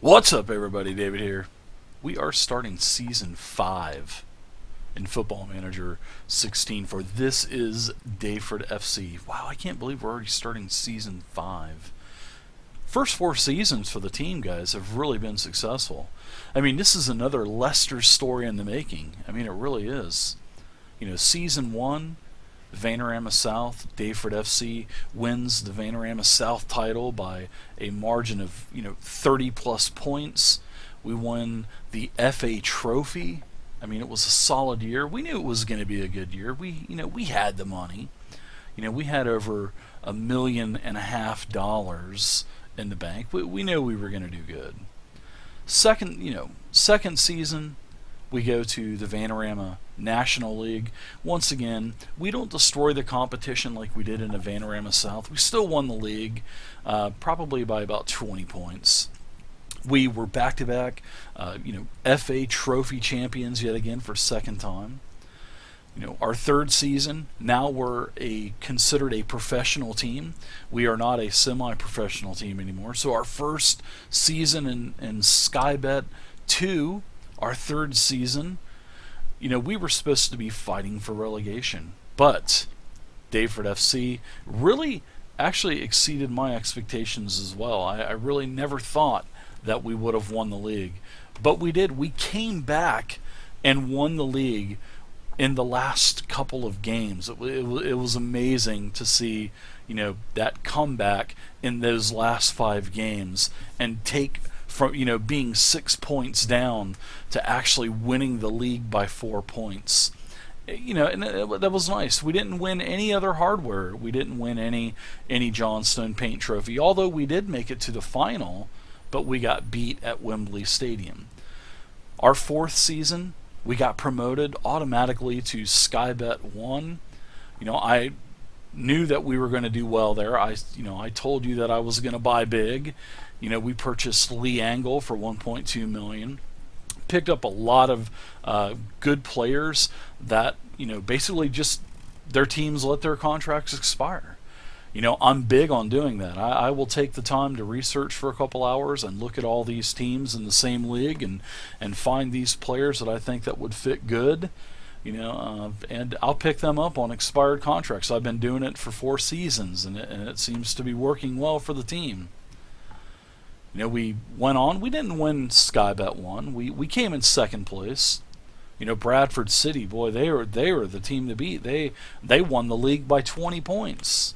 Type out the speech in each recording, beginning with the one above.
What's up, everybody? David here. We are starting Season 5 in Football Manager 16 for This is Daveford FC. Wow, I can't believe we're already starting Season 5. First 4 seasons for the team, guys, have really been successful. I mean, this is another Leicester story in the making. I mean, it really is. You know, Season 1, Vanarama South, Daveford FC wins the Vanarama South title by a margin of 30 plus points. We won the FA Trophy. I mean, it was a solid year. We knew it was going to be a good year. We had the money. We had over $1.5 million in the bank. We knew we were going to do good. Second season, we go to the Vanarama National League. Once again, we don't destroy the competition like we did in the Vanarama South. We still won the league, probably by about 20 points. We were back-to-back, FA Trophy champions yet again for second time. Our third season, now we're considered a professional team. We are not a semi-professional team anymore. So our first season in Sky Bet 2, our third season, we were supposed to be fighting for relegation. But Daveford FC really actually exceeded my expectations as well. I really never thought that we would have won the league. But we did. We came back and won the league in the last couple of games. It was amazing to see, that comeback in those last 5 games and take from being 6 points down to actually winning the league by 4 points. And that was nice. We didn't win any other hardware. We didn't win any Johnstone Paint Trophy, although we did make it to the final, but we got beat at Wembley Stadium. Our fourth season, we got promoted automatically to Sky Bet 1. I knew that we were going to do well there. I told you that I was going to buy big. We purchased Lee Angle for $1.2 million. Picked up a lot of good players that basically just their teams let their contracts expire. I'm big on doing that. I will take the time to research for a couple hours and look at all these teams in the same league and find these players that I think that would fit good. And I'll pick them up on expired contracts. I've been doing it for 4 seasons, and it seems to be working well for the team. We went on. We didn't win Sky Bet 1. We came in second place. Bradford City, boy, they were the team to beat. They won the league by 20 points.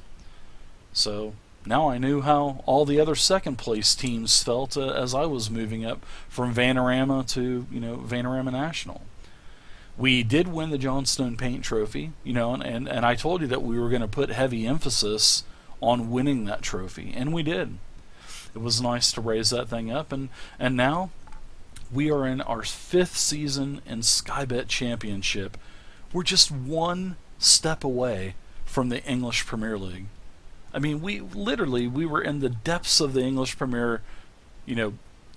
So now I knew how all the other second place teams felt as I was moving up from Vanarama to Vanarama National. We did win the Johnstone Paint Trophy, and I told you that we were going to put heavy emphasis on winning that trophy, and we did. It was nice to raise that thing up, and now we are in our 5th season in Sky Bet Championship. We're just one step away from the English Premier League. I mean, we were in the depths of the English Premier,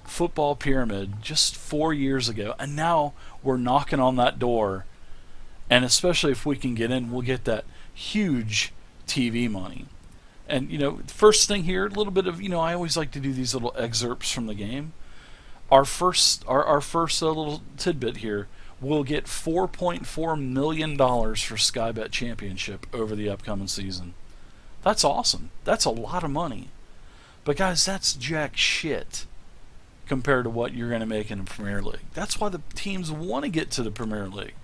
football pyramid just 4 years ago, and now we're knocking on that door. And especially if we can get in, we'll get that huge TV money. And first thing here, a little bit of I always like to do these little excerpts from the game. Our first little tidbit here. We'll get $4.4 million for Sky Bet Championship over the upcoming season. That's awesome. That's a lot of money. But guys, that's jack shit compared to what you're going to make in the Premier League. That's why the teams want to get to the Premier League.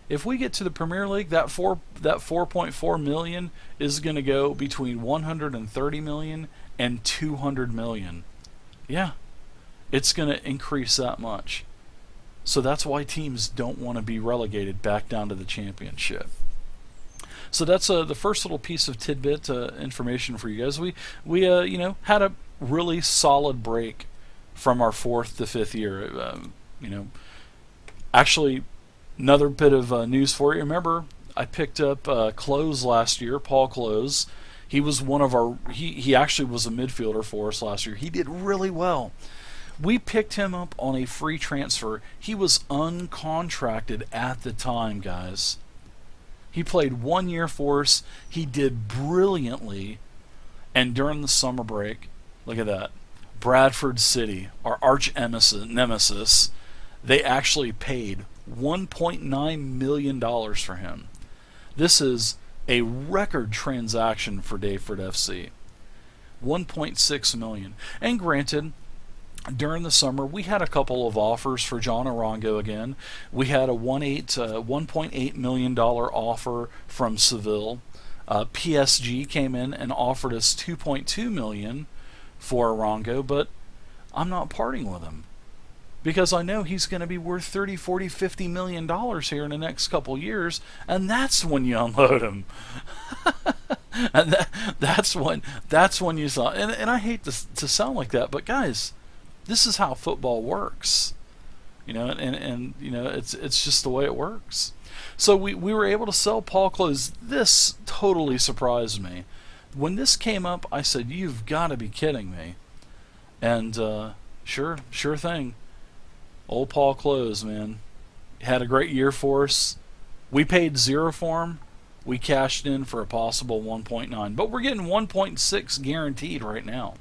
If we get to the Premier League, that 4.4 million is going to go between 130 million and 200 million. Yeah, it's going to increase that much. So that's why teams don't want to be relegated back down to the Championship. So that's the first little piece of tidbit information for you guys. We had a really solid break from our 4th to 5th year. Actually, another bit of news for you. Remember, I picked up Close last year, Paul Close. He was one of our. He actually was a midfielder for us last year. He did really well. We picked him up on a free transfer. He was uncontracted at the time, guys. He played 1 year for us. He did brilliantly. And during the summer break, look at that. Bradford City, our arch nemesis, they actually paid $1.9 million for him. This is a record transaction for Daveford FC. 1.6 million. And granted, during the summer, we had a couple of offers for John Arango again. We had a $1.8 million offer from Seville. PSG came in and offered us $2.2 million for Arango, but I'm not parting with him because I know he's going to be worth 30, 40, 50 million dollars here in the next couple years, and that's when you unload him. And that's when you saw. And I hate to sound like that, but guys, this is how football works, and it's just the way it works. So we were able to sell Paul Close. This totally surprised me. When this came up, I said, "You've got to be kidding me!" And sure thing. Old Paul Close, man, had a great year for us. We paid zero for him. We cashed in for a possible 1.9, but we're getting 1.6 guaranteed right now.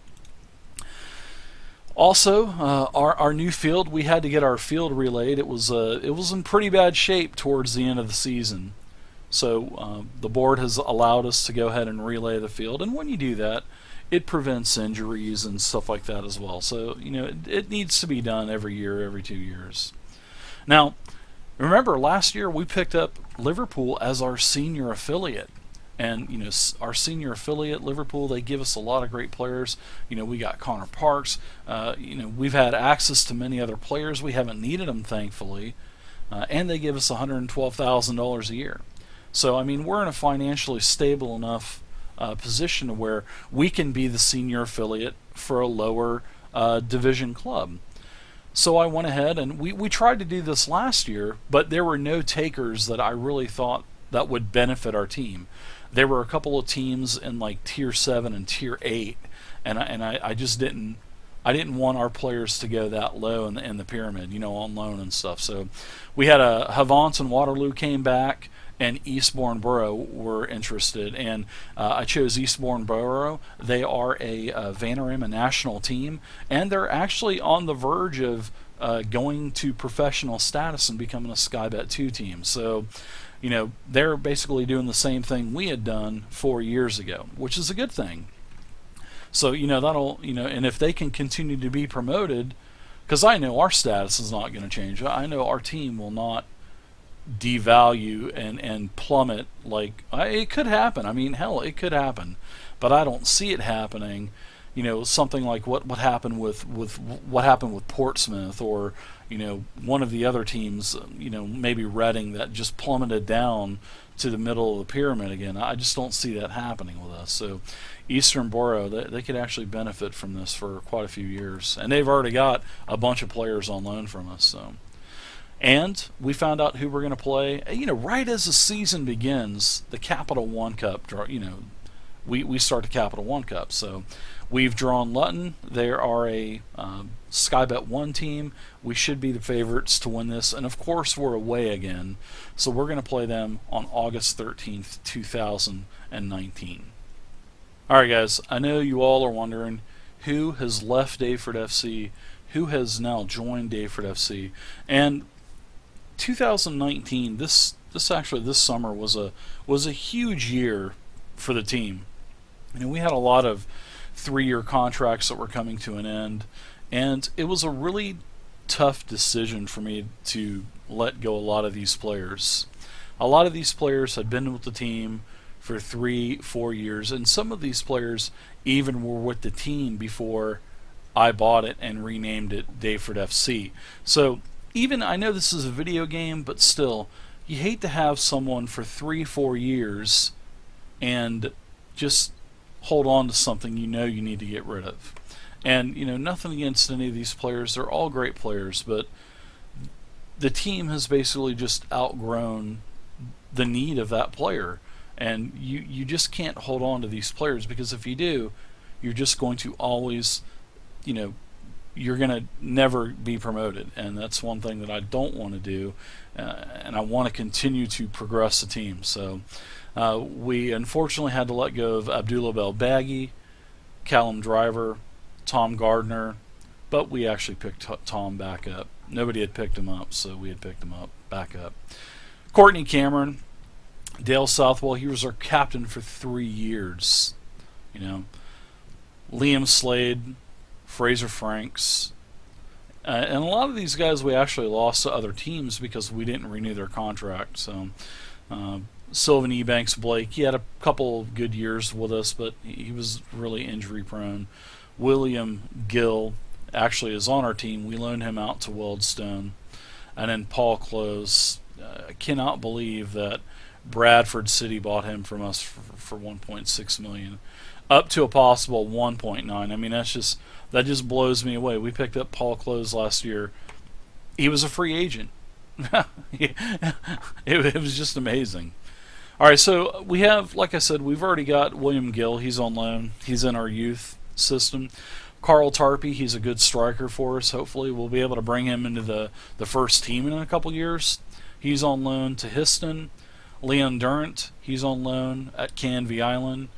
Also, our new field, we had to get our field relayed. It was in pretty bad shape towards the end of the season. So the board has allowed us to go ahead and relay the field, and when you do that, it prevents injuries and stuff like that as well. So it needs to be done every year, every 2 years. Now, remember last year we picked up Liverpool as our senior affiliate. And our senior affiliate, Liverpool, they give us a lot of great players. We got Connor Parks. We've had access to many other players. We haven't needed them, thankfully. And they give us $112,000 a year. So we're in a financially stable enough position where we can be the senior affiliate for a lower division club. So I went ahead and we tried to do this last year, but there were no takers that I really thought that would benefit our team. There were a couple of teams in like Tier 7 and Tier 8, and I just didn't want our players to go that low in the pyramid, on loan and stuff. So we had Havant and Waterloo came back, and Eastbourne Borough were interested, and I chose Eastbourne Borough. They are a Vanarama national team, and they're actually on the verge of going to professional status and becoming a Sky Bet 2 team. So they're basically doing the same thing we had done 4 years ago, which is a good thing. So, that'll, and if they can continue to be promoted, because I know our status is not going to change. I know our team will not devalue and plummet. It could happen. Hell, it could happen. But I don't see it happening. Something like what happened with what happened with Portsmouth, or one of the other teams, maybe Reading, that just plummeted down to the middle of the pyramid again. I just don't see that happening with us. So Eastern Borough, they could actually benefit from this for quite a few years, and they've already got a bunch of players on loan from us. So, and we found out who we're going to play. Right as the season begins, the Capital One Cup draw. We start the Capital One Cup. So we've drawn Lutton. They are a Sky Bet 1 team. We should be the favorites to win this. And of course, we're away again. So we're going to play them on August 13th, 2019. All right, guys. I know you all are wondering who has left Daveford FC, who has now joined Daveford FC. And 2019, this summer was a huge year for the team. We had a lot of 3-year contracts that were coming to an end, and it was a really tough decision for me to let go a lot of these players. A lot of these players had been with the team for 3-4 years, and some of these players even were with the team before I bought it and renamed it Daveford FC. So even, I know this is a video game, but still, you hate to have someone for 3-4 years and just hold on to something you need to get rid of. And nothing against any of these players, they're all great players, but the team has basically just outgrown the need of that player, and you just can't hold on to these players, because if you do, you're just going to always, you're going to never be promoted, and that's one thing that I don't want to do, and I want to continue to progress the team. So we unfortunately had to let go of Abdullah Belbaghi, Callum Driver, Tom Gardner, but we actually picked Tom back up. Nobody had picked him up, so we had picked him up back up. Courtney Cameron, Dale Southwell, he was our captain for 3 years. You know, Liam Slade, Fraser Franks, and a lot of these guys we actually lost to other teams because we didn't renew their contract. So Sylvan Ebanks Blake, he had a couple of good years with us, but he was really injury prone. William Gill actually is on our team. We loaned him out to Weldstone. And then Paul Close. I cannot believe that Bradford City bought him from us for $1.6 million, up to a possible $1.9. I mean, that just blows me away. We picked up Paul Close last year. He was a free agent. it was just amazing. All right, so we have, like I said, we've already got William Gill. He's on loan. He's in our youth system. Carl Tarpey, he's a good striker for us. Hopefully we'll be able to bring him into the first team in a couple years. He's on loan to Histon. Leon Durant, he's on loan at Canvey Island.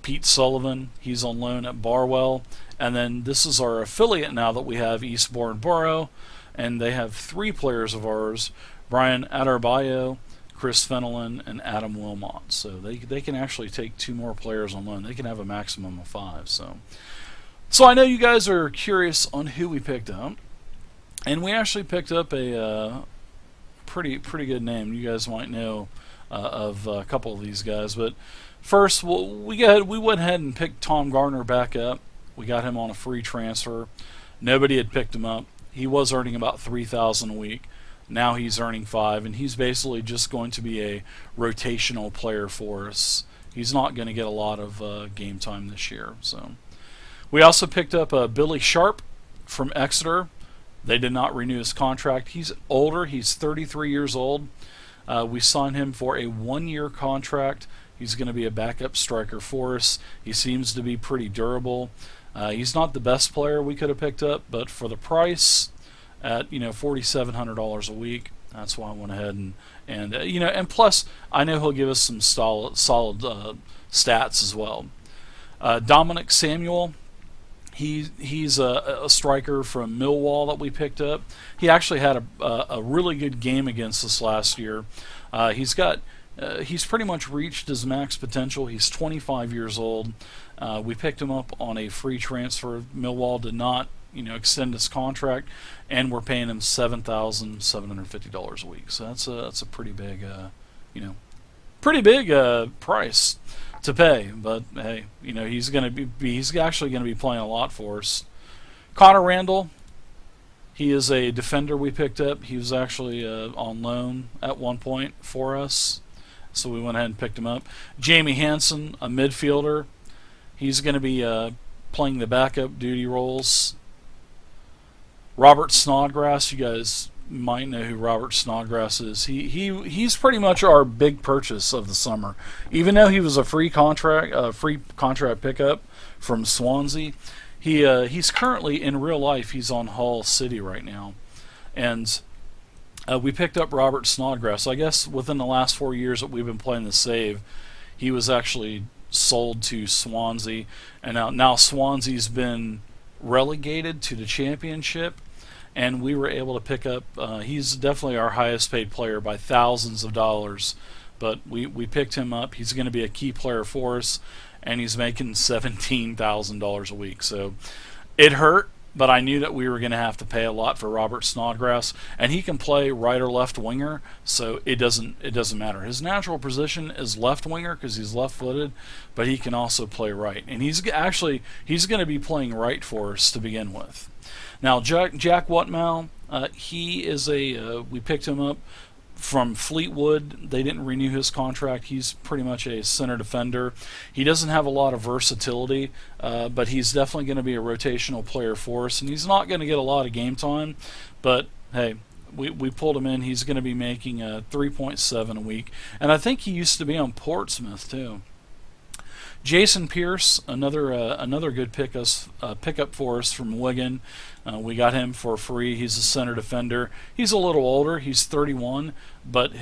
Pete Sullivan, he's on loan at Barwell. And then this is our affiliate now that we have, Eastbourne Borough. And they have 3 players of ours, Brian Adarbayo, Chris Fenelon, and Adam Wilmot. So they can actually take 2 more players on loan. They can have a maximum of 5. So I know you guys are curious on who we picked up. And we actually picked up a pretty good name. You guys might know of a couple of these guys. But first, we went ahead and picked Tom Gardner back up. We got him on a free transfer. Nobody had picked him up. He was earning about $3,000 a week. Now he's earning $5,000, and he's basically just going to be a rotational player for us. He's not going to get a lot of game time this year. So we also picked up Billy Sharp from Exeter. They did not renew his contract. He's older. He's 33 years old. We signed him for a 1-year contract. He's going to be a backup striker for us. He seems to be pretty durable. He's not the best player we could have picked up, but for the price at $4,700 a week, that's why I went ahead and plus I know he'll give us some solid stats as well. Dominic Samuel. He's a striker from Millwall that we picked up. He actually had a really good game against us last year. He's pretty much reached his max potential. He's 25 years old. We picked him up on a free transfer. Millwall did not extend his contract, and we're paying him $7,750 a week. So that's a pretty big price to pay, but hey, he's actually going to be playing a lot for us. Connor Randall, he is a defender we picked up. He was actually on loan at one point for us, so we went ahead and picked him up. Jamie Hansen, a midfielder, he's going to be playing the backup duty roles. Robert Snodgrass, you guys might know who Robert Snodgrass is. He's pretty much our big purchase of the summer. Even though he was a free contract pickup from Swansea, he's currently in real life. He's on Hull City right now, and we picked up Robert Snodgrass. I guess within the last 4 years that we've been playing the save, he was actually sold to Swansea, and now Swansea's been relegated to the Championship. And we were able to pick up, he's definitely our highest paid player by thousands of dollars. But we picked him up. He's going to be a key player for us. And he's making $17,000 a week. So it hurt, but I knew that we were going to have to pay a lot for Robert Snodgrass. And he can play right or left winger, so it doesn't matter. His natural position is left winger because he's left-footed, but he can also play right. And he's going to be playing right for us to begin with. Now, Jack Whatmow, he is we picked him up from Fleetwood. They didn't renew his contract. He's pretty much a center defender. He doesn't have a lot of versatility, but he's definitely going to be a rotational player for us, and he's not going to get a lot of game time, but hey, we pulled him in. He's going to be making 3.7 a week, and I think he used to be on Portsmouth too. Jason Pierce, another good pickup for us from Wigan. We got him for free. He's a center defender. He's a little older. He's 31, but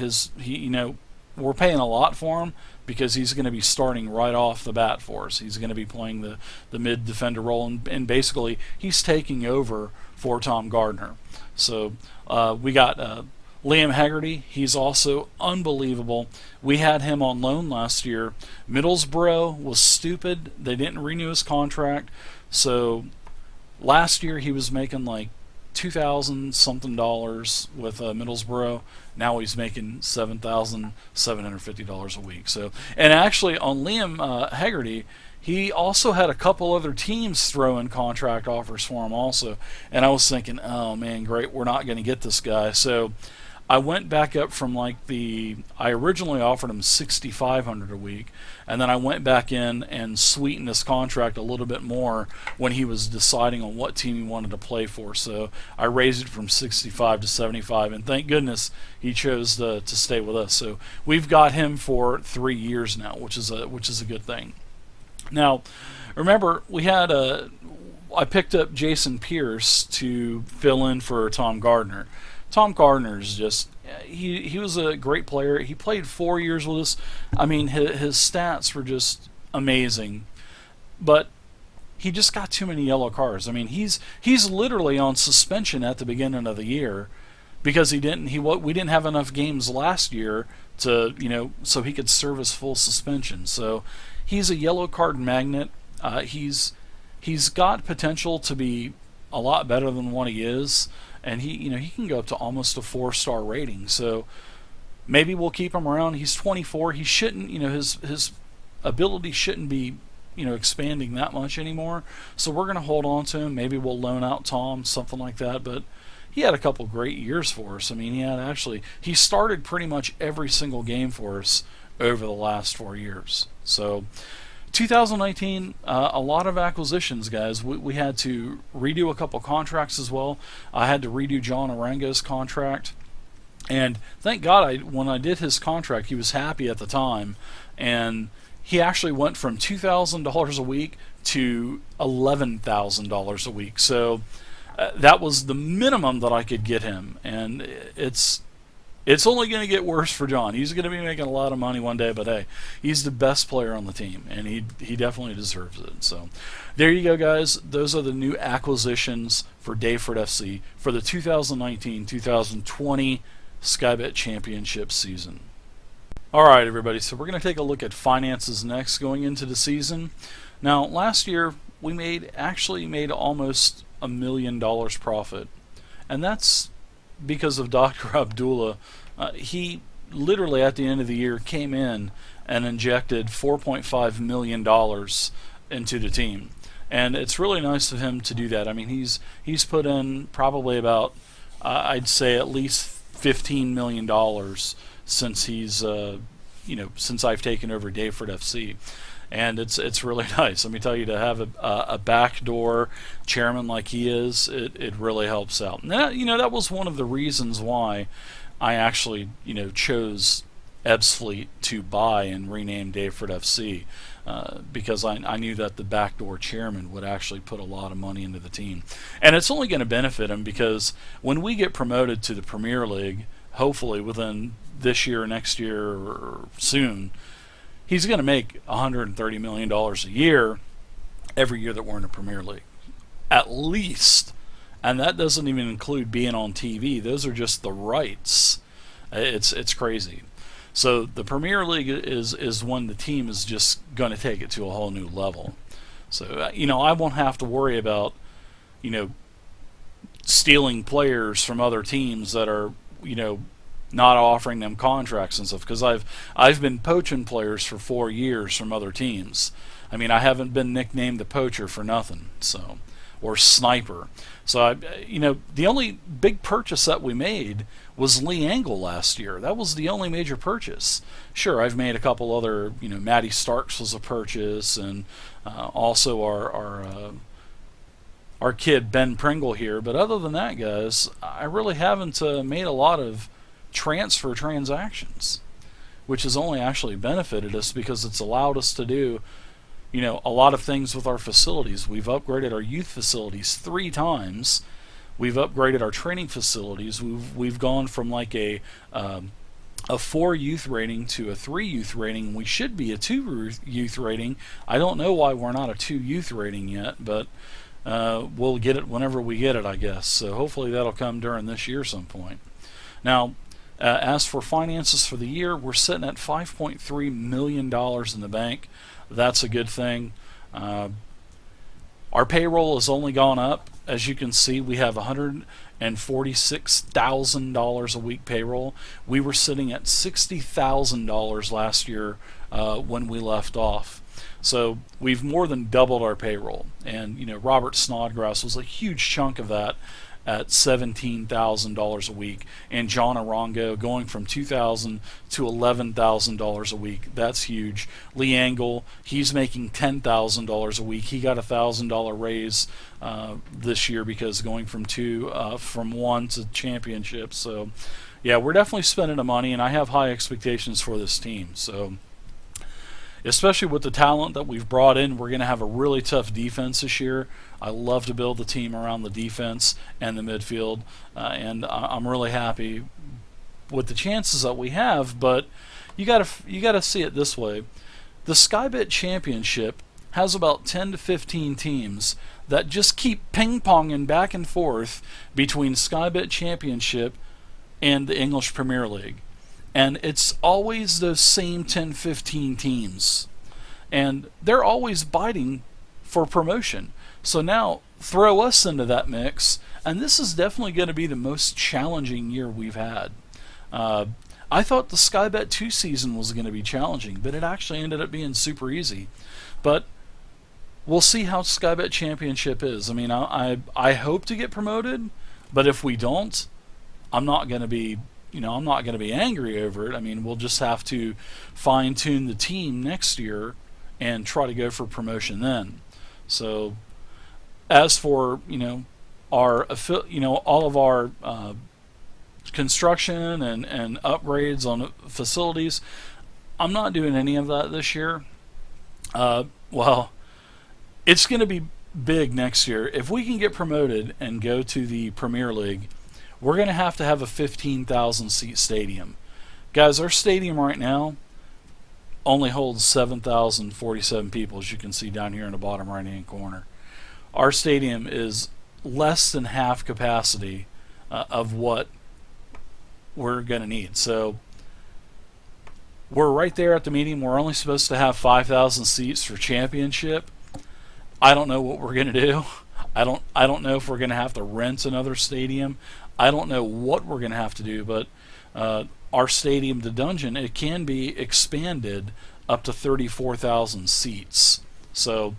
we're paying a lot for him because he's going to be starting right off the bat for us. He's going to be playing the mid defender role, and basically he's taking over for Tom Gardner. So we got Liam Haggerty. He's also unbelievable. We had him on loan last year. Middlesbrough was stupid. They didn't renew his contract. So last year he was making like $2,000 something with Middlesbrough. Now he's making $7,750 a week. So, and actually on Liam Haggerty, he also had a couple other teams throw in contract offers for him also. And I was thinking, oh man, great, we're not going to get this guy. So I went back up from I originally offered him $6,500 a week, and then I went back in and sweetened his contract a little bit more when he was deciding on what team he wanted to play for. So I raised it from 65 to 75, and thank goodness he chose to stay with us. So we've got him for 3 years now, which is a good thing. Now, remember I picked up Jason Pierce to fill in for Tom Gardner. Tom Gardner's just, he was a great player. He played 4 years with us. I mean, his stats were just amazing. But he just got too many yellow cards. I mean, he's literally on suspension at the beginning of the year because we didn't have enough games last year to, so he could serve his full suspension. So he's a yellow card magnet. He's got potential to be a lot better than what he is. And he can go up to almost a 4-star rating. So maybe we'll keep him around. He's 24. He shouldn't, his ability shouldn't be, expanding that much anymore. So we're going to hold on to him. Maybe we'll loan out Tom, something like that. But he had a couple great years for us. I mean, he started pretty much every single game for us over the last 4 years. So 2019, a lot of acquisitions, guys. We had to redo a couple contracts as well. I had to redo John Arango's contract. And thank God when I did his contract, he was happy at the time. And he actually went from $2,000 a week to $11,000 a week. So that was the minimum that I could get him. And it's only going to get worse for John. He's going to be making a lot of money one day, but hey, he's the best player on the team, and he definitely deserves it. So there you go, guys. Those are the new acquisitions for Daveford FC for the 2019-2020 Sky Bet Championship season. All right, everybody, so we're going to take a look at finances next going into the season. Now, last year, we actually made almost $1 million profit, and that's because of Dr. Abdullah. He literally at the end of the year came in and injected $4.5 million into the team, and it's really nice of him to do that. I mean, he's put in probably about I'd say at least $15 million since since I've taken over Daveford FC. And it's really nice. Let me tell you, to have a backdoor chairman like he is, it really helps out. And that was one of the reasons why I actually chose Ebbsfleet to buy and rename Daveford FC, because I knew that the backdoor chairman would actually put a lot of money into the team. And it's only going to benefit him because when we get promoted to the Premier League, hopefully within this year or next year or soon, he's going to make $130 million a year every year that we're in the Premier League, at least. And that doesn't even include being on TV. Those are just the rights. It's crazy. So the Premier League is when the team is just going to take it to a whole new level. So I won't have to worry about stealing players from other teams that are not offering them contracts and stuff, because I've been poaching players for 4 years from other teams. I mean, I haven't been nicknamed the poacher for nothing, or sniper. So the only big purchase that we made was Lee Angle last year. That was the only major purchase. Sure, I've made a couple other, Matty Starks was a purchase, and also our kid Ben Pringle here. But other than that, guys, I really haven't made a lot of transfer transactions, which has only actually benefited us because it's allowed us to do a lot of things with our facilities. We've upgraded our youth facilities 3 times. We've upgraded our training facilities. We've gone from like a a 4 youth rating to a 3 youth rating. We should be a 2 youth rating. I don't know why we're not a 2 youth rating yet, but we'll get it whenever we get it, I guess. So hopefully that'll come during this year some point. Now, as for finances for the year, we're sitting at $5.3 million in the bank. That's a good thing. Our payroll has only gone up. As you can see, we have $146,000 a week payroll. We were sitting at $60,000 last year when we left off. So we've more than doubled our payroll. And Robert Snodgrass was a huge chunk of that at $17,000 a week, and John Arango going from $2,000 to $11,000 a week. That's huge. Lee Angle, he's making $10,000 a week. He got a $1,000 raise this year because going from one to championship. So, yeah, we're definitely spending the money, and I have high expectations for this team. So, especially with the talent that we've brought in, we're going to have a really tough defense this year. I love to build the team around the defense and the midfield, and I'm really happy with the chances that we have. But you gotta see it this way: the Skybet Championship has about 10 to 15 teams that just keep ping-ponging back and forth between Skybet Championship and the English Premier League. And it's always those same 10, 15 teams. And they're always biting for promotion. So now throw us into that mix, and this is definitely going to be the most challenging year we've had. I thought the Skybet 2 season was going to be challenging, but it actually ended up being super easy. But we'll see how Skybet Championship is. I mean, I hope to get promoted, but if we don't, I'm not going to be angry over it. I mean, we'll just have to fine-tune the team next year and try to go for promotion then. So, as for all of our construction and upgrades on facilities, I'm not doing any of that this year. Well, it's going to be big next year. If we can get promoted and go to the Premier League, we're going to have a 15,000 seat stadium. Guys, our stadium right now only holds 7,047 people, as you can see down here in the bottom right hand corner. Our stadium is less than half capacity of what we're going to need. So we're right there at the medium. We're only supposed to have 5,000 seats for championship. I don't know what we're going to do. I don't know if we're going to have to rent another stadium. I don't know what we're going to have to do, but our stadium, the Dungeon, it can be expanded up to 34,000 seats. So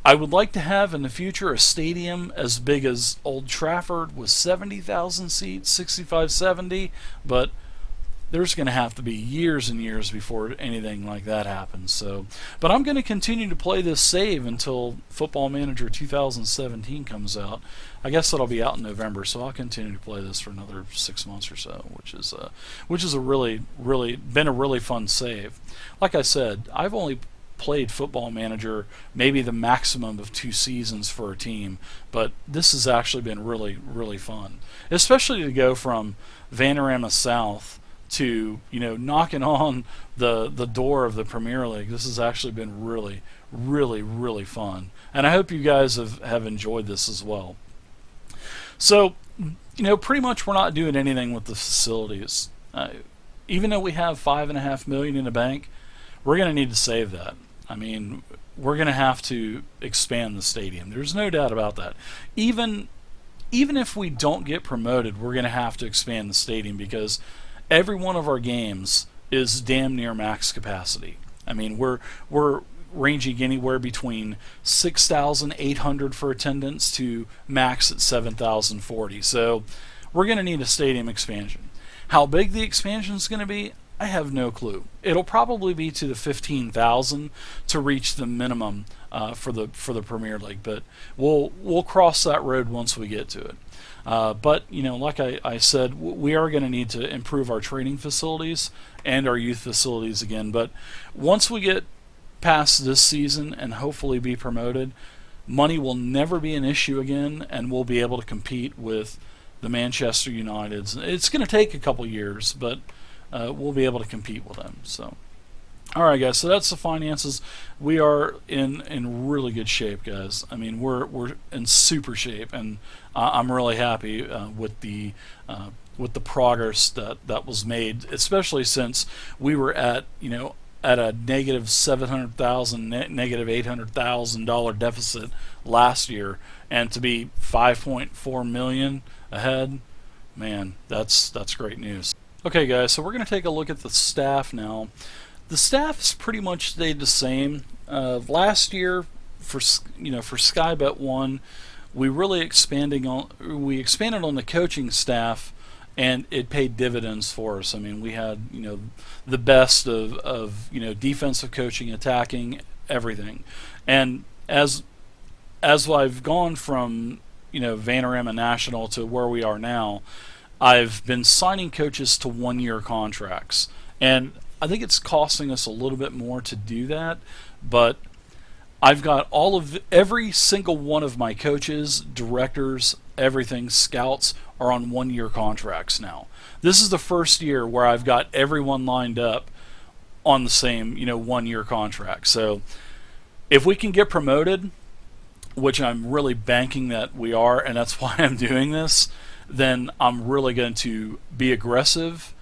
I would like to have in the future a stadium as big as Old Trafford with 70,000 seats, 65, 70, but there's going to have to be years and years before anything like that happens. So, but I'm going to continue to play this save until Football Manager 2017 comes out. I guess that'll be out in November, so I'll continue to play this for another 6 months or so, which is a really been a really fun save. Like I said, I've only played Football Manager maybe the maximum of 2 seasons for a team, but this has actually been really fun, especially to go from Vanarama South to knocking on the door of the Premier League. This has actually been really fun, and I hope you guys have enjoyed this as well. So pretty much we're not doing anything with the facilities. Even though we have $5.5 million in the bank, we're going to need to save that. I mean, we're going to have to expand the stadium. There's no doubt about that. Even if we don't get promoted, we're going to have to expand the stadium because every one of our games is damn near max capacity. I mean, we're ranging anywhere between 6,800 for attendance to max at 7,040. So we're going to need a stadium expansion. How big the expansion is going to be, I have no clue. It'll probably be to the 15,000 to reach the minimum for the Premier League, but we'll cross that road once we get to it. But like I said, we are going to need to improve our training facilities and our youth facilities again. But once we get past this season and hopefully be promoted, money will never be an issue again, and we'll be able to compete with the Manchester Uniteds. It's going to take a couple years, but we'll be able to compete with them. So. All right, guys. So that's the finances. We are in really good shape, guys. I mean, we're in super shape, and I'm really happy with the progress that was made, especially since we were at at a negative $700,000, negative $800,000 deficit last year, and to be 5.4 million ahead, man, that's great news. Okay, guys. So we're going to take a look at the staff now. The staff has pretty much stayed the same. Last year, for Sky Bet 1, we expanded on the coaching staff, and it paid dividends for us. I mean, we had the best of defensive coaching, attacking, everything, and as I've gone from Vanarama National to where we are now, I've been signing coaches to 1-year contracts, and I think it's costing us a little bit more to do that, but I've got every single one of my coaches, directors, everything, scouts are on 1-year contracts now. This is the first year where I've got everyone lined up on the same 1-year contract. So if we can get promoted, which I'm really banking that we are, and that's why I'm doing this, then I'm really going to be aggressive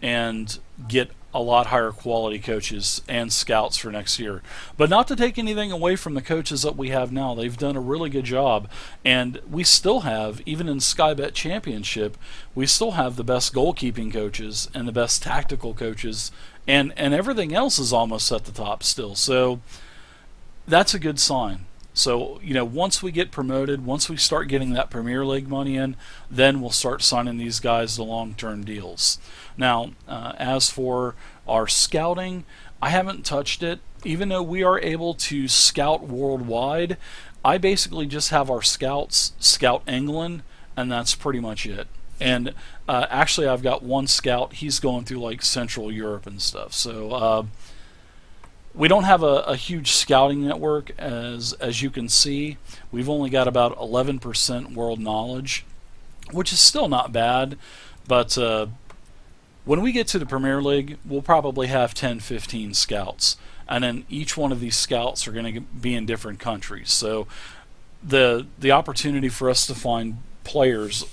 and get a lot higher quality coaches and scouts for next year. But not to take anything away from the coaches that we have now. They've done a really good job, and we still have, even in Sky Bet Championship, we still have the best goalkeeping coaches and the best tactical coaches, and everything else is almost at the top still. So that's a good sign. So, once we get promoted, once we start getting that Premier League money in, then we'll start signing these guys to long-term deals. Now, as for our scouting, I haven't touched it. Even though we are able to scout worldwide, I basically just have our scouts scout England, and that's pretty much it. And actually, I've got one scout. He's going through like Central Europe and stuff. So we don't have a huge scouting network, as you can see. We've only got about 11% world knowledge, which is still not bad. But when we get to the Premier League, we'll probably have 10, 15 scouts. And then each one of these scouts are going to be in different countries. So the opportunity for us to find players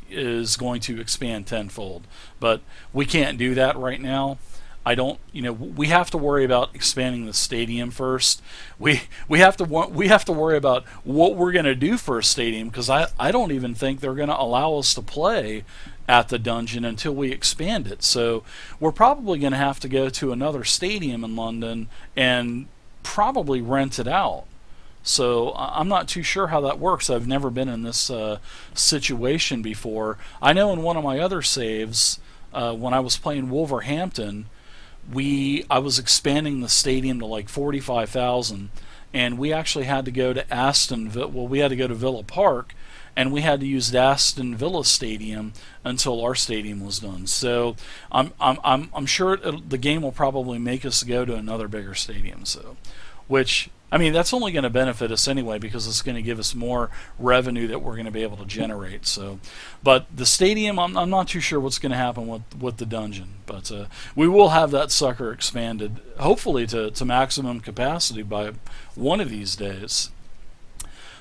is going to expand tenfold. But we can't do that right now. We have to worry about expanding the stadium first. We have to worry about what we're going to do for a stadium, because I don't even think they're going to allow us to play at the Dungeon until we expand it. So we're probably going to have to go to another stadium in London and probably rent it out. So I'm not too sure how that works. I've never been in this situation before. I know in one of my other saves, when I was playing Wolverhampton, I was expanding the stadium to like 45,000, and we actually had to go to we had to go to Villa Park, and we had to use the Aston Villa Stadium until our stadium was done. So I'm sure the game will probably make us go to another bigger stadium. So, which, I mean, that's only going to benefit us anyway, because it's going to give us more revenue that we're going to be able to generate. So, but the stadium, I'm not too sure what's going to happen with the Dungeon, but we will have that sucker expanded, hopefully to maximum capacity by one of these days.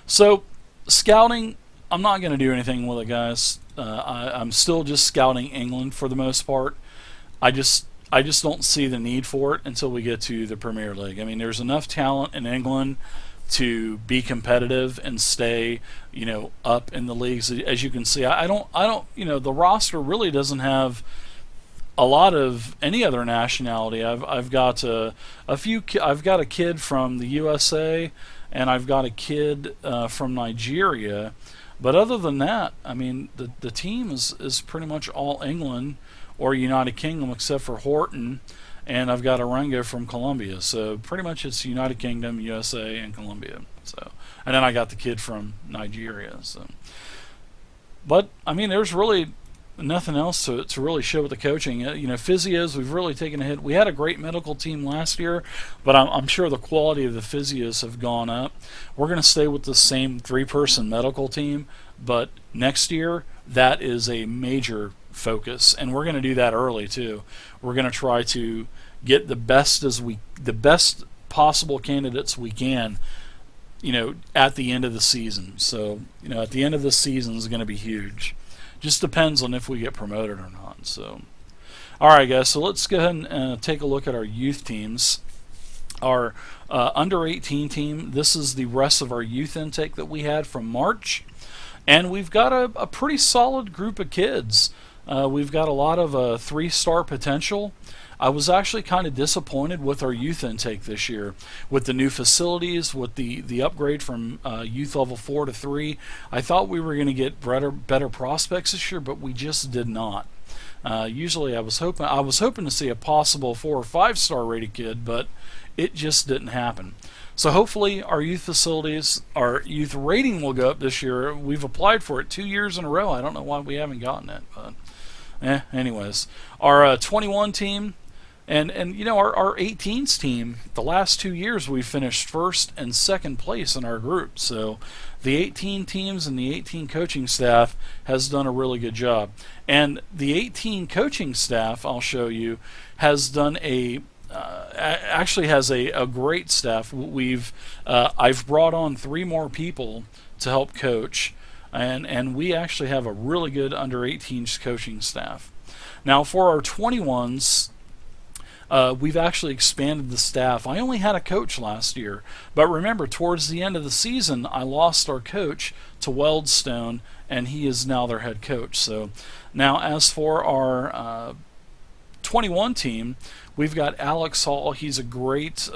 So, scouting, I'm not going to do anything with it, guys. I'm still just scouting England for the most part. I just don't see the need for it until we get to the Premier League. I mean, there's enough talent in England to be competitive and stay, up in the leagues. As you can see, I don't, the roster really doesn't have a lot of any other nationality. I've got I've got a kid from the USA, and I've got a kid from Nigeria. But other than that, I mean, the team is pretty much all England or United Kingdom, except for Horton, and I've got Arango from Colombia. So pretty much it's United Kingdom, USA, and Colombia. So, and then I got the kid from Nigeria. So, but I mean, there's really nothing else to really show with the coaching. Physios, we've really taken a hit. We had a great medical team last year, but I'm sure the quality of the physios have gone up. We're going to stay with the same 3-person medical team, but next year, that is a major focus, and we're going to do that early too. We're going to try to get the best possible candidates we can, at the end of the season. So, at the end of the season is going to be huge. Just depends on if we get promoted or not. So, all right, guys. So let's go ahead and take a look at our youth teams. Our under 18 team. This is the rest of our youth intake that we had from March, and we've got a pretty solid group of kids. We've got a lot of 3-star potential. I was actually kind of disappointed with our youth intake this year, with the new facilities, with the upgrade from youth level 4 to 3. I thought we were going to get better prospects this year, but we just did not. Usually, I was hoping to see a possible 4 or 5-star rated kid, but it just didn't happen. So hopefully, our youth facilities, our youth rating will go up this year. We've applied for it 2 years in a row. I don't know why we haven't gotten it, but anyways, our 21 team. And our 18s team, the last 2 years we finished first and second place in our group. So the 18 teams and the 18 coaching staff has done a really good job. And the 18 coaching staff, I'll show you, has done actually has a great staff. I've brought on 3 more people to help coach, and we actually have a really good under 18s coaching staff. Now for our 21s. We've actually expanded the staff. I only had a coach last year, but remember, towards the end of the season, I lost our coach to Weldstone, and he is now their head coach. So now, as for our 21 team, we've got Alex Hall. He's a great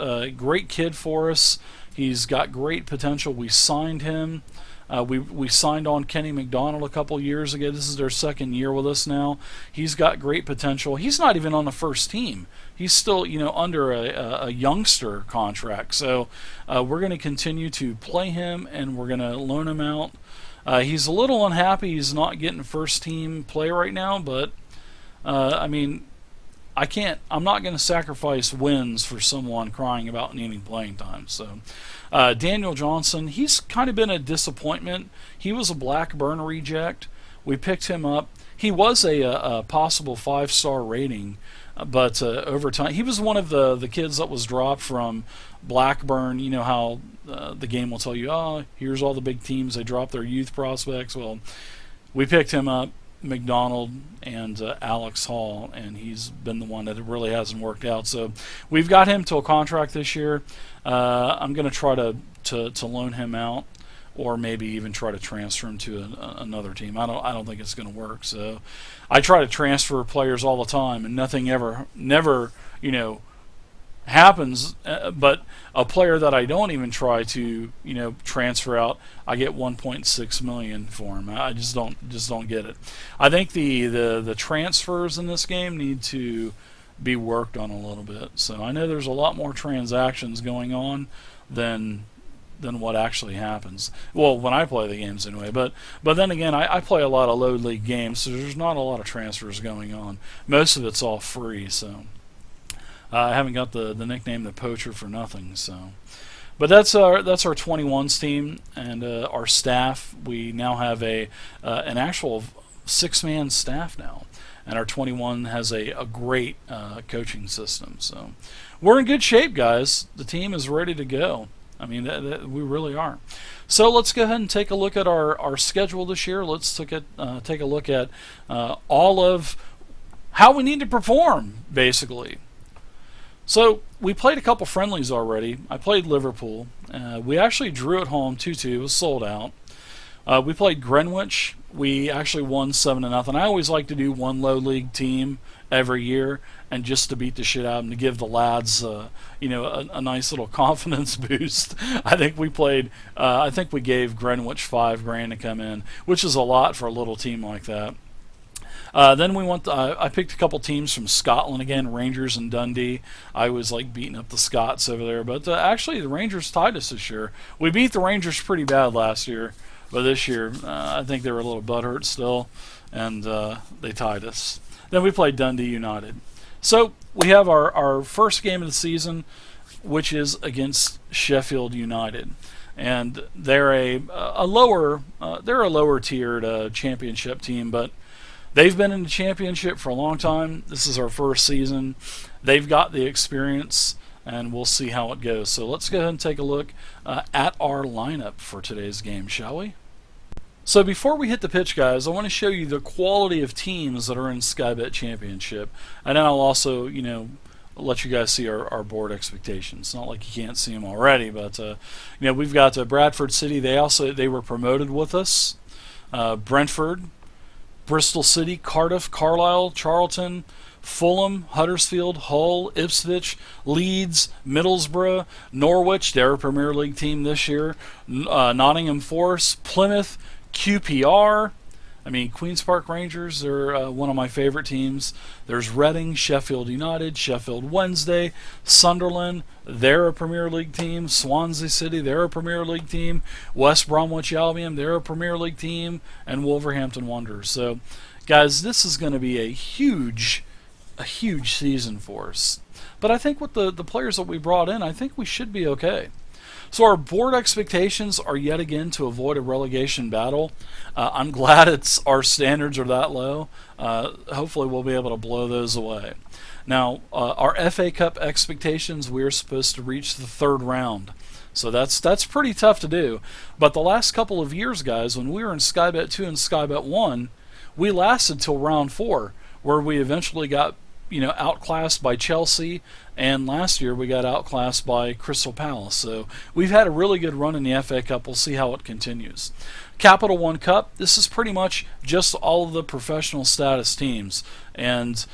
kid for us. He's got great potential. We signed him. We signed on Kenny McDonald a couple years ago. This is their second year with us now. He's got great potential. He's not even on the first team. He's still, under a youngster contract. So we're going to continue to play him, and we're going to loan him out. He's a little unhappy he's not getting first team play right now, but I'm not going to sacrifice wins for someone crying about needing playing time. So Daniel Johnson, he's kind of been a disappointment. He was a Blackburn reject. We picked him up. He was a possible 5-star rating, but over time, he was one of the kids that was dropped from Blackburn. You know how the game will tell you, here's all the big teams, they drop their youth prospects. Well, we picked him up, McDonald and Alex Hall, and he's been the one that really hasn't worked out. So we've got him to a contract this year. I'm going to try to loan him out, or maybe even try to transfer him to another team. I don't think it's going to work. So I try to transfer players all the time, and nothing never happens. But a player that I don't even try to transfer out, I get 1.6 million for him. I just don't get it. I think the transfers in this game need to be worked on a little bit. So I know there's a lot more transactions going on than what actually happens. Well, when I play the games anyway. But then again, I play a lot of low league games, so there's not a lot of transfers going on. Most of it's all free. So I haven't got the nickname the Poacher for nothing. So, but that's our 21s team, and our staff. We now have an actual 6-man staff now, and our 21 has a great coaching system. So we're in good shape, guys. The team is ready to go. I mean, we really are. So let's go ahead and take a look at our schedule this year. Let's take a look at all of how we need to perform, basically. So we played a couple friendlies already. I played Liverpool. We actually drew at home 2-2. It was sold out. We played Greenwich. We actually won 7-0. I always like to do one low league team every year, and just to beat the shit out of them, to give the lads, a nice little confidence boost. I think we played. I think we gave Greenwich $5,000 to come in, which is a lot for a little team like that. Then we went. I picked a couple teams from Scotland again, Rangers and Dundee. I was like beating up the Scots over there, but actually the Rangers tied us this year. We beat the Rangers pretty bad last year, but this year I think they were a little butthurt still, and they tied us. Then we played Dundee United. So we have our first game of the season, which is against Sheffield United, and they're a lower tiered championship team, but They've been in the championship for a long time. This is our first season. They've got the experience, and we'll see how it goes. So let's go ahead and take a look at our lineup for today's game, shall we? So before we hit the pitch, guys, I want to show you the quality of teams that are in Skybet Championship, and then I'll also, let you guys see our board expectations. Not like you can't see them already, but we've got Bradford City. They were promoted with us. Brentford, Bristol City, Cardiff, Carlisle, Charlton, Fulham, Huddersfield, Hull, Ipswich, Leeds, Middlesbrough, Norwich, they're a Premier League team this year, Nottingham Forest, Plymouth, QPR, Queen's Park Rangers, they're one of my favorite teams. There's Reading, Sheffield United, Sheffield Wednesday, Sunderland, they're a Premier League team. Swansea City, they're a Premier League team. West Bromwich Albion, they're a Premier League team. And Wolverhampton Wanderers. So, guys, this is going to be a huge season for us. But I think with the players that we brought in, I think we should be okay. So our board expectations are yet again to avoid a relegation battle. I'm glad our standards are that low. Hopefully we'll be able to blow those away. Now, our FA Cup expectations, we're supposed to reach the third round. So that's pretty tough to do. But the last couple of years, guys, when we were in Skybet 2 and Skybet 1, we lasted till round 4, where we eventually got outclassed by Chelsea, and last year we got outclassed by Crystal Palace. So we've had a really good run in the FA Cup. We'll see how it continues. Capital One Cup, this is pretty much just all of the professional status teams, and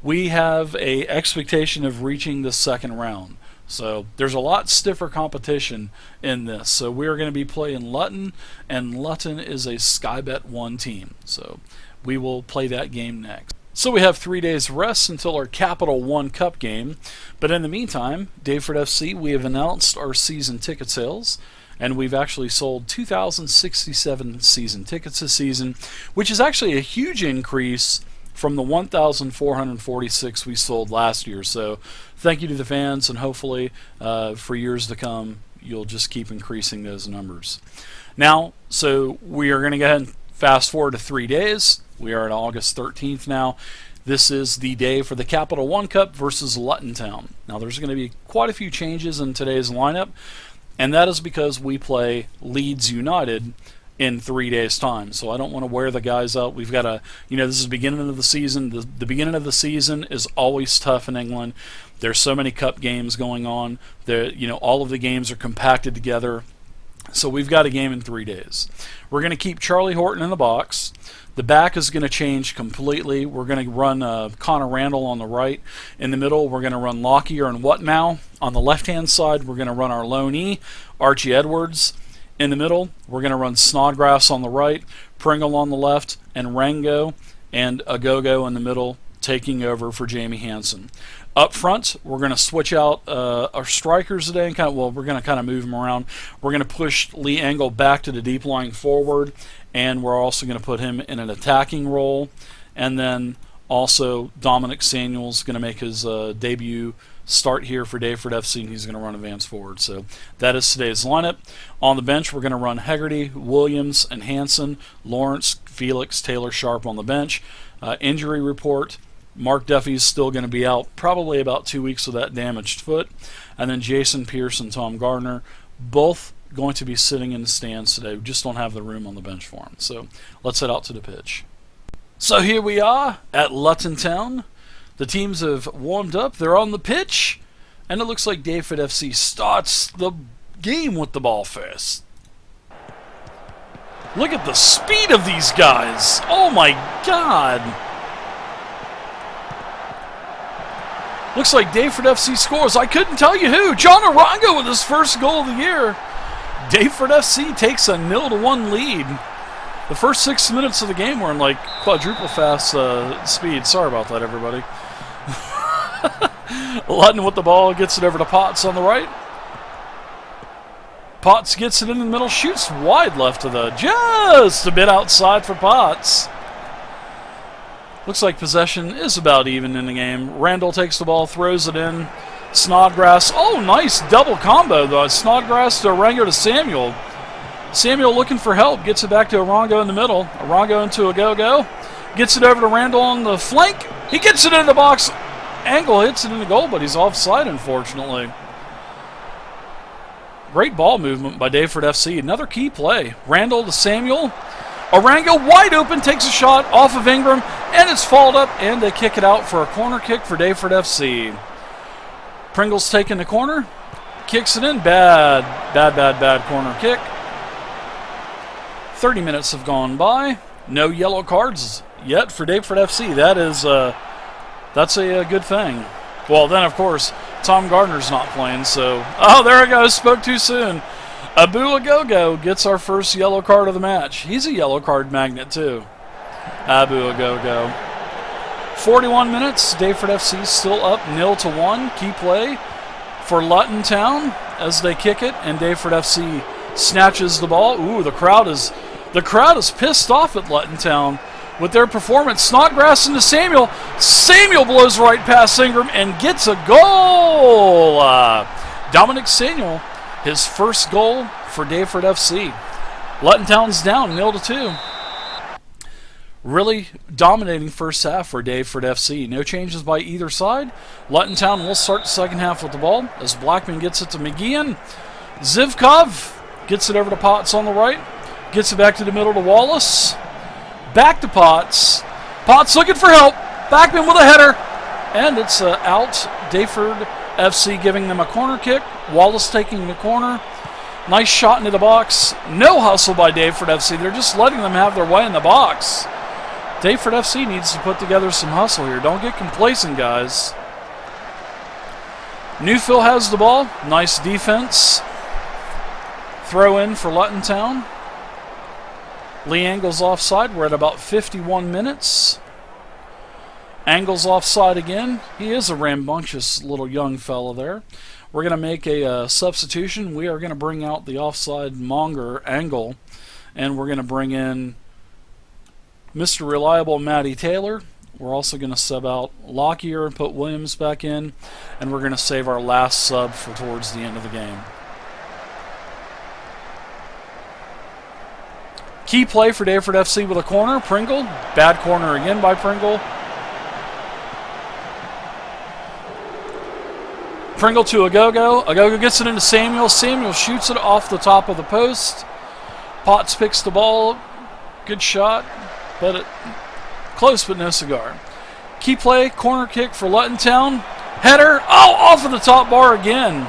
we have a expectation of reaching the second round. So there's a lot stiffer competition in this. So we're going to be playing Lutton, and Lutton is a Skybet 1 team. So we will play that game next. So we have 3 days rest until our Capital One Cup game. But in the meantime, Daveford FC, we have announced our season ticket sales, and we've actually sold 2,067 season tickets this season, which is actually a huge increase from the 1,446 we sold last year. So thank you to the fans, and hopefully for years to come, you'll just keep increasing those numbers. Now, so we are going to go ahead and fast forward to 3 days. We are at August 13th now. This is the day for the Capital One Cup versus Lutton Town. Now, there's going to be quite a few changes in today's lineup, and that is because we play Leeds United in 3 days' time. So I don't want to wear the guys out. We've got this is the beginning of the season. The beginning of the season is always tough in England. There's so many cup games going on. All of the games are compacted together. So we've got a game in 3 days. We're going to keep Charlie Horton in the box. The back is going to change completely. We're going to run Connor Randall on the right. In the middle, we're going to run Lockyer and Whatmow. On the left-hand side, we're going to run our lone E, Archie Edwards. In the middle, we're going to run Snodgrass on the right, Pringle on the left, and Rango and Agogo in the middle, taking over for Jamie Hansen. Up front, we're going to switch out our strikers today, and we're going to move them around. We're going to push Lee Engel back to the deep line forward, and we're also going to put him in an attacking role. And then also Dominic Samuel's going to make his debut start here for Daveford FC, and he's going to run advance forward. So that is today's lineup. On the bench, we're going to run Hegarty, Williams, and Hansen, Lawrence, Felix, Taylor, Sharp on the bench. Injury report. Mark Duffy's still going to be out probably about 2 weeks with that damaged foot. And then Jason Pierce and Tom Gardner, both going to be sitting in the stands today. We just don't have the room on the bench for them. So let's head out to the pitch. So here we are at Lutton Town. The teams have warmed up. They're on the pitch. And it looks like Daveford FC starts the game with the ball first. Look at the speed of these guys. Oh my God. Looks like Daveford FC scores. I couldn't tell you who. John Arango with his first goal of the year. Daveford FC takes a 0-1 lead. The first 6 minutes of the game were in like quadruple fast speed. Sorry about that, everybody. Lutton with the ball, gets it over to Potts on the right. Potts gets it in the middle, shoots wide left to just a bit outside for Potts. Looks like possession is about even in the game. Randall takes the ball, throws it in. Snodgrass, oh, nice double combo, though. Snodgrass to Arango to Samuel. Samuel looking for help, gets it back to Arango in the middle. Arango into Agogo. Gets it over to Randall on the flank. He gets it in the box. Angle hits it in the goal, but he's offside, unfortunately. Great ball movement by Daveford FC. Another key play. Randall to Samuel. Arango wide open, takes a shot off of Ingram, and it's fouled up, and they kick it out for a corner kick for Daveford FC. Pringle's taking the corner, kicks it in. Bad corner kick. 30 minutes have gone by. No yellow cards yet for Daveford FC. That's a good thing. Well, then, of course, Tom Gardner's not playing, so... Oh, there it goes. Spoke too soon. Abu Agogo gets our first yellow card of the match. He's a yellow card magnet, too. Abu Agogo. 41 minutes. Daveford FC still up 0-1. Key play for Lutton Town as they kick it, and Daveford FC snatches the ball. Ooh, the crowd is pissed off at Lutton Town with their performance. Snodgrass into Samuel. Samuel blows right past Ingram and gets a goal. Dominic Samuel, his first goal for Daveford FC. Lutton Town's down 0-2. Really dominating first half for Daveford FC. No changes by either side. Lutton Town will start the second half with the ball as Blackman gets it to McGeehan. Zivkov gets it over to Potts on the right. Gets it back to the middle to Wallace. Back to Potts. Potts looking for help. Backman with a header. And it's out. Daveford FC giving them a corner kick. Wallace taking the corner. Nice shot into the box. No hustle by Daveford FC. They're just letting them have their way in the box. Daveford FC needs to put together some hustle here. Don't get complacent, guys. Newfield has the ball. Nice defense. Throw in for Lutton Town. Lee Angle's offside. We're at about 51 minutes. Angle's offside again. He is a rambunctious little young fella there. We're going to make a substitution. We are going to bring out the offside monger, Angle, and we're going to bring in Mr. Reliable Matty Taylor. We're also going to sub out Lockyer and put Williams back in, and we're going to save our last sub for towards the end of the game. Key play for Daveford FC with a corner. Pringle. Bad corner again by Pringle. Pringle to Agogo. Agogo gets it into Samuel. Samuel shoots it off the top of the post. Potts picks the ball. Good shot, but close but no cigar. Key play, corner kick for Lutton Town. Header. Oh, off of the top bar again.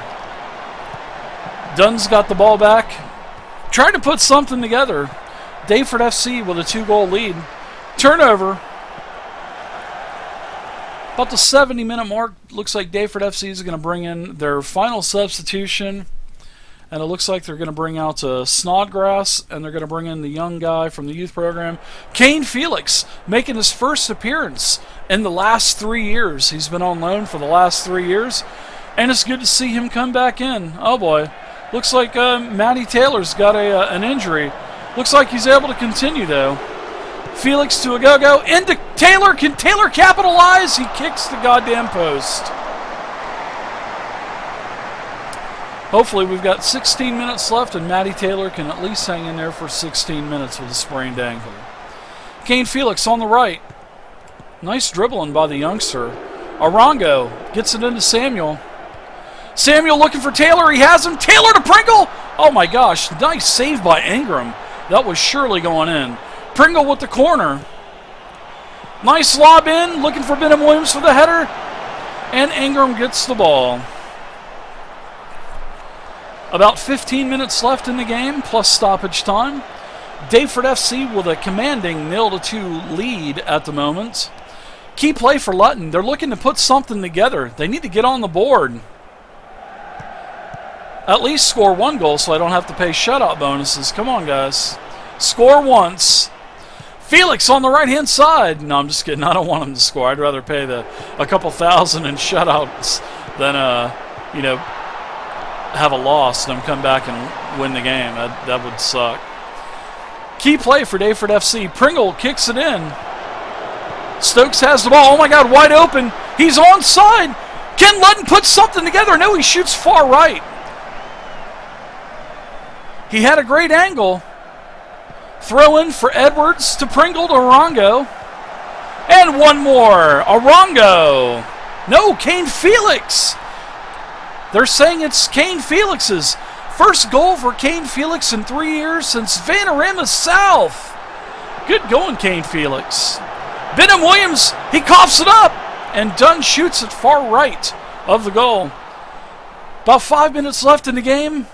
Dunn's got the ball back. Trying to put something together. Daveford FC with a 2-goal lead. Turnover. About the 70-minute mark, looks like Daveford FC is going to bring in their final substitution. And it looks like they're going to bring out Snodgrass, and they're going to bring in the young guy from the youth program, Kane Felix, making his first appearance in the last 3 years. He's been on loan for the last 3 years, and it's good to see him come back in. Oh, boy. Looks like Matty Taylor's got an injury. Looks like he's able to continue, though. Felix to Agogo. Into Taylor. Can Taylor capitalize? He kicks the goddamn post. Hopefully we've got 16 minutes left, and Matty Taylor can at least hang in there for 16 minutes with a sprained ankle. Kane Felix on the right. Nice dribbling by the youngster. Arango gets it into Samuel. Samuel looking for Taylor. He has him. Taylor to Pringle. Oh, my gosh. Nice save by Ingram. That was surely going in. Pringle with the corner. Nice lob in. Looking for Benham Williams for the header. And Ingram gets the ball. About 15 minutes left in the game, plus stoppage time. Daveford FC with a commanding 0-2 lead at the moment. Key play for Lutton. They're looking to put something together. They need to get on the board. At least score 1 goal so I don't have to pay shutout bonuses. Come on, guys. Score once. Felix on the right-hand side. No, I'm just kidding. I don't want him to score. I'd rather pay a couple thousand in shutouts than, have a loss and then come back and win the game. That would suck. Key play for Daveford FC. Pringle kicks it in. Stokes has the ball. Oh, my God, wide open. He's onside. Can Lutton put something together? No, he shoots far right. He had a great angle. Throw in for Edwards to Pringle to Arango. And one more. Arango. No, Kane Felix. They're saying it's Kane Felix's first goal for Kane Felix in 3 years since Vanarama South. Good going, Kane Felix. Benham Williams, he coughs it up, and Dunn shoots it far right of the goal. About 5 minutes left in the game.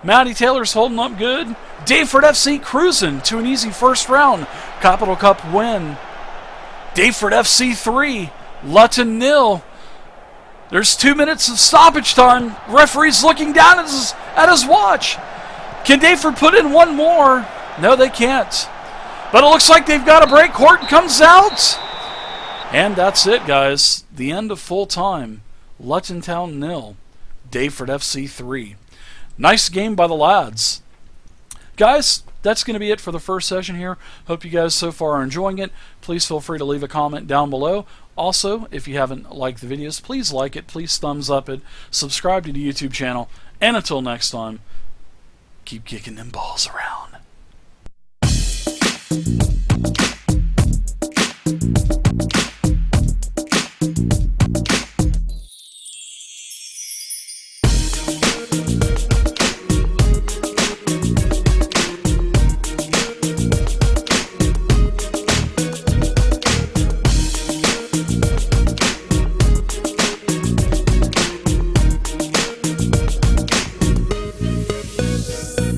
Matty Taylor's holding up good. Daveford FC cruising to an easy first round Capital Cup win. Daveford FC 3, Lutton 0. There's 2 minutes of stoppage time. Referee's looking down at his watch. Can Daveford put in one more? No, they can't. But it looks like they've got a break. Horton comes out. And that's it, guys. The end of full time. Lutton Town 0. Daveford FC 3. Nice game by the lads. Guys, that's going to be it for the first session here. Hope you guys so far are enjoying it. Please feel free to leave a comment down below. Also, if you haven't liked the videos, please like it. Please thumbs up it. Subscribe to the YouTube channel. And until next time, keep kicking them balls around.